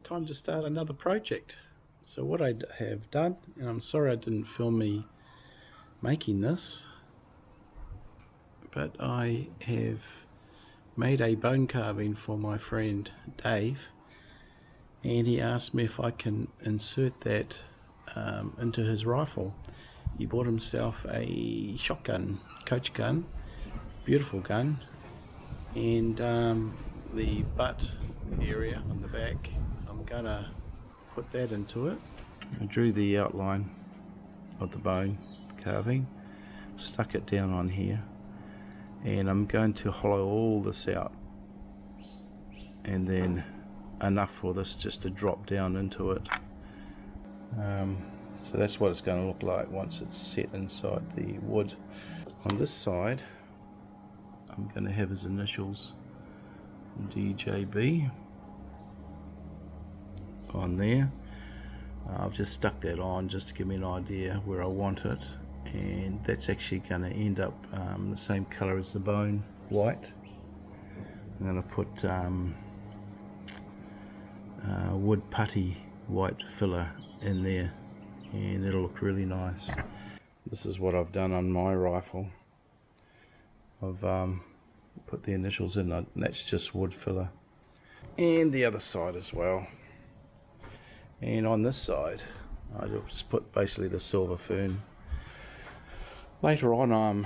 time to start another project. So what I have done, and I'm sorry I didn't film me making this, but I have made a bone carving for my friend Dave, and he asked me if I can insert that into his rifle. He bought himself a shotgun, coach gun, beautiful gun, and the butt area on the back, I'm gonna put that into it. I drew the outline of the bone carving, stuck it down on here, and I'm going to hollow all this out, and then enough for this just to drop down into it. So that's what it's going to look like once it's set inside the wood. On this side I'm going to have his initials, DJB, on there. I've just stuck that on just to give me an idea where I want it, and that's actually going to end up the same color as the bone, white. I'm going to put wood putty white filler in there, and it'll look really nice. This is what I've done on my rifle. I've put the initials in, and that's just wood filler, and the other side as well. And on this side I just put basically the silver fern. Later on,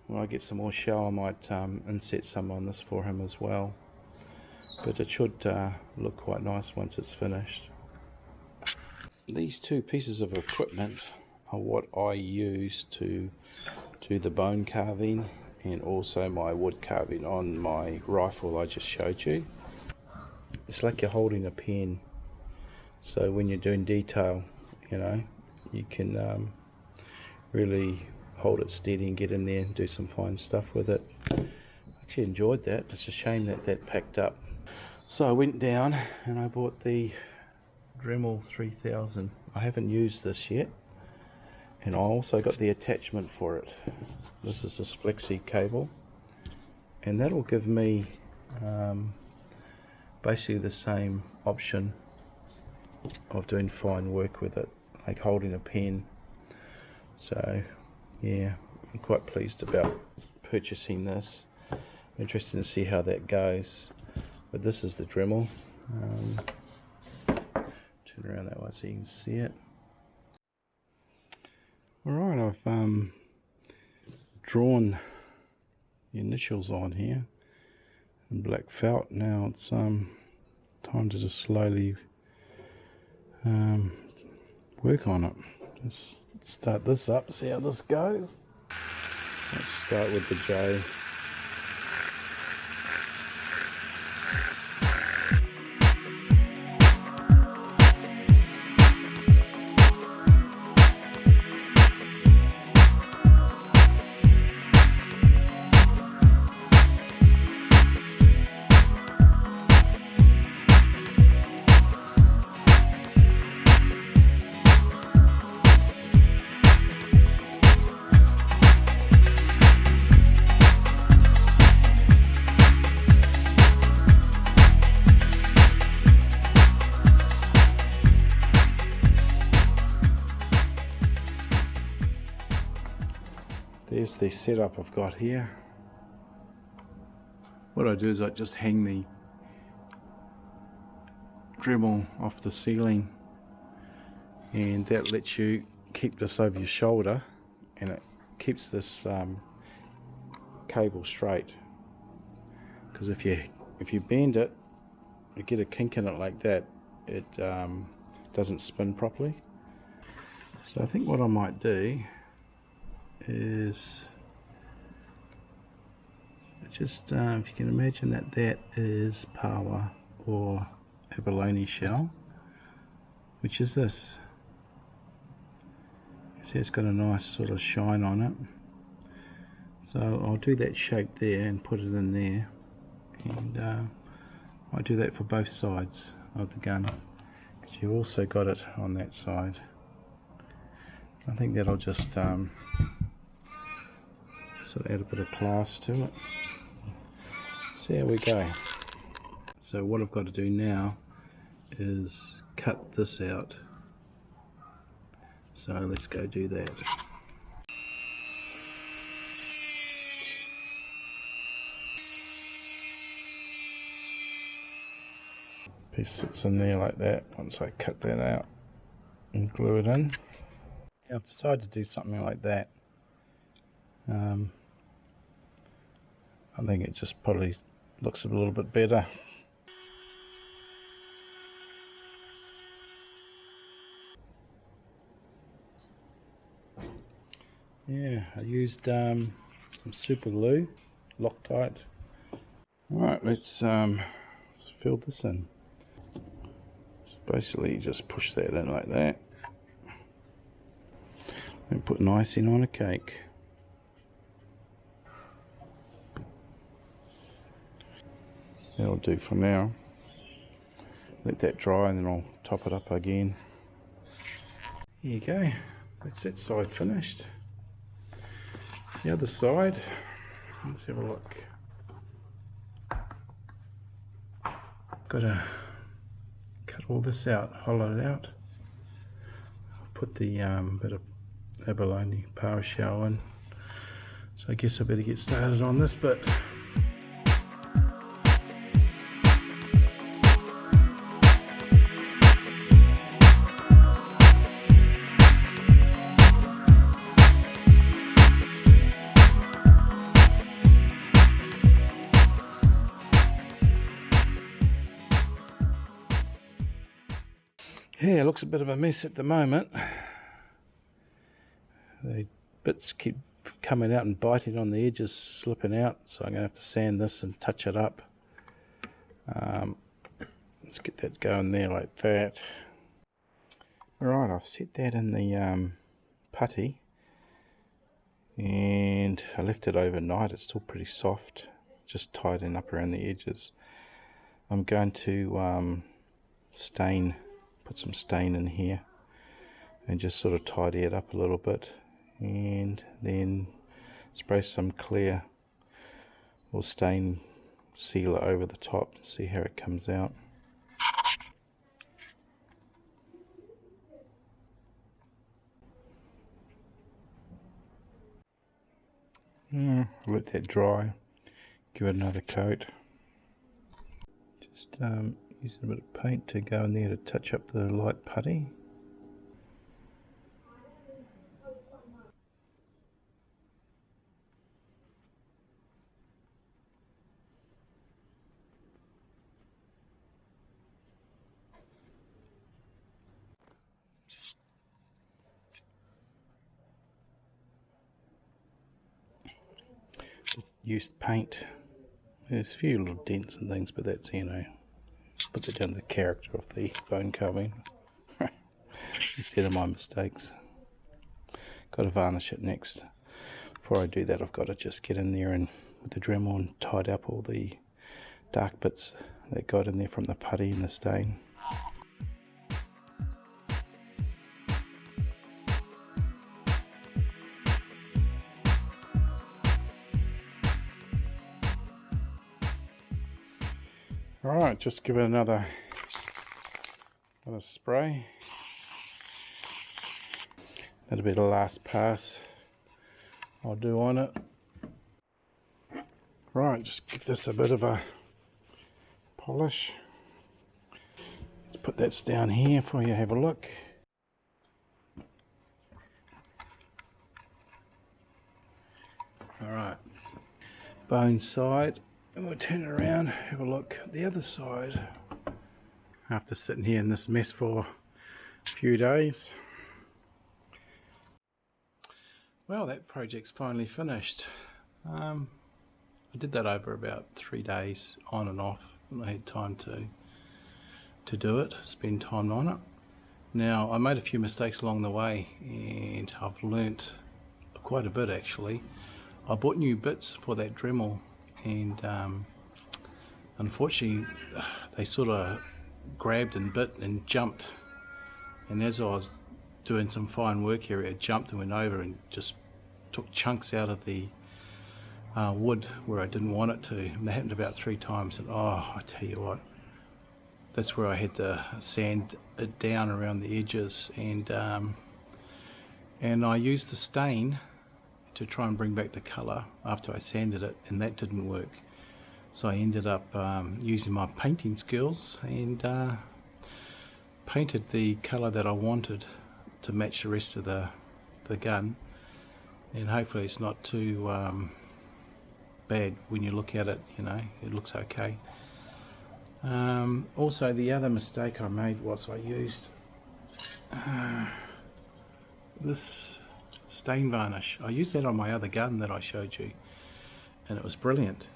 when I get some more shell, I might inset some on this for him as well, but it should look quite nice once it's finished. These two pieces of equipment are what I use to do the bone carving and also my wood carving on my rifle I just showed you. It's like you're holding a pen, so when you're doing detail, you know, you can really hold it steady and get in there and do some fine stuff with it. I actually enjoyed that. It's a shame that that packed up. So I went down and I bought the Dremel 3000. I haven't used this yet, and I also got the attachment for it. This is this flexi cable, and that'll give me basically the same option of doing fine work with it, like holding a pen. So yeah, I'm quite pleased about purchasing this. Interested to see how that goes. But this is the Dremel. Turn around that way so you can see it. Alright, I've drawn the initials on here in black felt. Now it's time to just slowly work on it. Let's start this up, see how this goes. Let's start with the J. There's the setup I've got here. What I do is I just hang the Dremel off the ceiling, and that lets you keep this over your shoulder, and it keeps this cable straight, because if you bend it, you get a kink in it like that, it doesn't spin properly. So I think what I might do is just if you can imagine that that is Pawa or abalone shell, which is this. See, it's got a nice sort of shine on it, so I'll do that shape there and put it in there, and I do that for both sides of the gun, because you've also got it on that side. I think that'll just sort of add a bit of class to it. So there we go. So what I've got to do now is cut this out. So let's go do that. Piece sits in there like that once I cut that out and glue it in. Now I've decided to do something like that. I think it just probably looks a little bit better. Yeah, I used some super glue, Loctite. Alright, let's fill this in. So basically just push that in like that and put an icing on a cake. That'll do for now. Let that dry and then I'll top it up again. Here you go, that's that side finished. The other side, let's have a look. Got to cut all this out, hollow it out. Put the bit of abalone power shell in. So I guess I better get started on this bit. Yeah, it looks a bit of a mess at the moment. The bits keep coming out and biting on the edges, slipping out, so I'm going to have to sand this and touch it up. Let's get that going there like that. Alright, I've set that in the putty and I left it overnight. It's still pretty soft, just tightening up around the edges. I'm going to put some stain in here and just sort of tidy it up a little bit, and then spray some clear or stain sealer over the top and see how it comes out. Let that dry, give it another coat. Just using a bit of paint to go in there to touch up the light putty. Just used paint. There's a few little dents and things, but that's, you know, puts it down to the character of the bone carving instead of my mistakes. Got to varnish it next. Before I do that, I've got to just get in there and with the Dremel and tidy up all the dark bits that got in there from the putty and the stain. Alright, just give it another spray. That'll be the last pass I'll do on it. Right, just give this a bit of a polish. Let's put that down here for you to have a look. Alright, bone side. And we'll turn it around, have a look at the other side. After sitting here in this mess for a few days. Well, that project's finally finished. I did that over about 3 days, on and off, when I had time to do it, spend time on it. Now, I made a few mistakes along the way, and I've learnt quite a bit actually. I bought new bits for that Dremel, and unfortunately they sort of grabbed and bit and jumped, and as I was doing some fine work here, it jumped and went over and just took chunks out of the wood where I didn't want it to, and that happened about 3 times. And oh, I tell you what, that's where I had to sand it down around the edges, and I used the stain to try and bring back the colour after I sanded it, and that didn't work. So I ended up using my painting skills and painted the colour that I wanted to match the rest of the gun, and hopefully it's not too bad when you look at it. You know, it looks okay. Also, the other mistake I made was I used this stain varnish. I used that on my other gun that I showed you, and it was brilliant,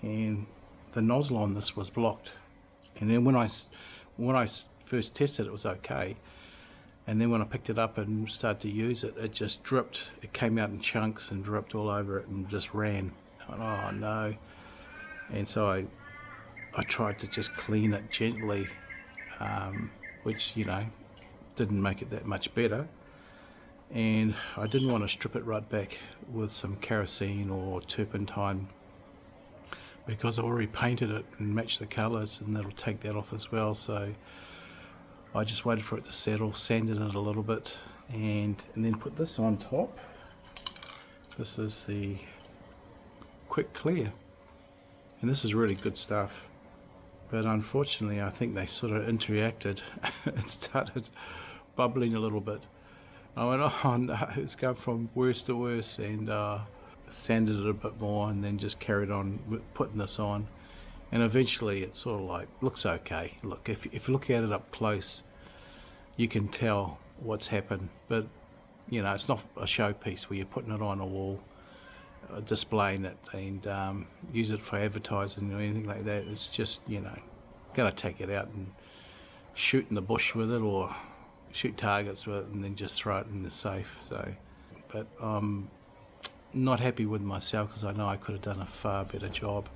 and the nozzle on this was blocked, and then when I first tested it was okay, and then when I picked it up and started to use it, it just dripped. It came out in chunks and dripped all over it and just ran. I went, oh no. And so I tried to just clean it gently, which, you know, didn't make it that much better. And I didn't want to strip it right back with some kerosene or turpentine, because I already painted it and matched the colours, and that'll take that off as well. So I just waited for it to settle, sanded it a little bit, and then put this on top. This is the Quick Clear, and this is really good stuff. But unfortunately, I think they sort of interacted. It started bubbling a little bit. I went, oh no, it's gone from worse to worse, and sanded it a bit more, and then just carried on with putting this on. And eventually it sort of like looks okay. Look, if you look at it up close, you can tell what's happened. But you know, it's not a showpiece where you're putting it on a wall, displaying it, and use it for advertising or anything like that. It's just, you know, gotta take it out and shoot in the bush with it, or shoot targets with it, and then just throw it in the safe. So, but I'm not happy with myself, because I know I could have done a far better job.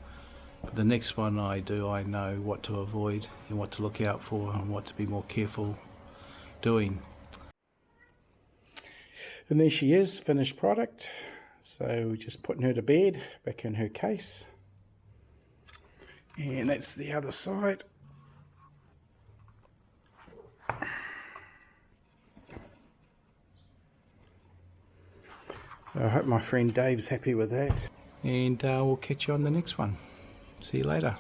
But the next one I do, I know what to avoid and what to look out for and what to be more careful doing. And there she is, finished product. So just putting her to bed, back in her case. And that's the other side. So I hope my friend Dave's happy with that. And we'll catch you on the next one. See you later.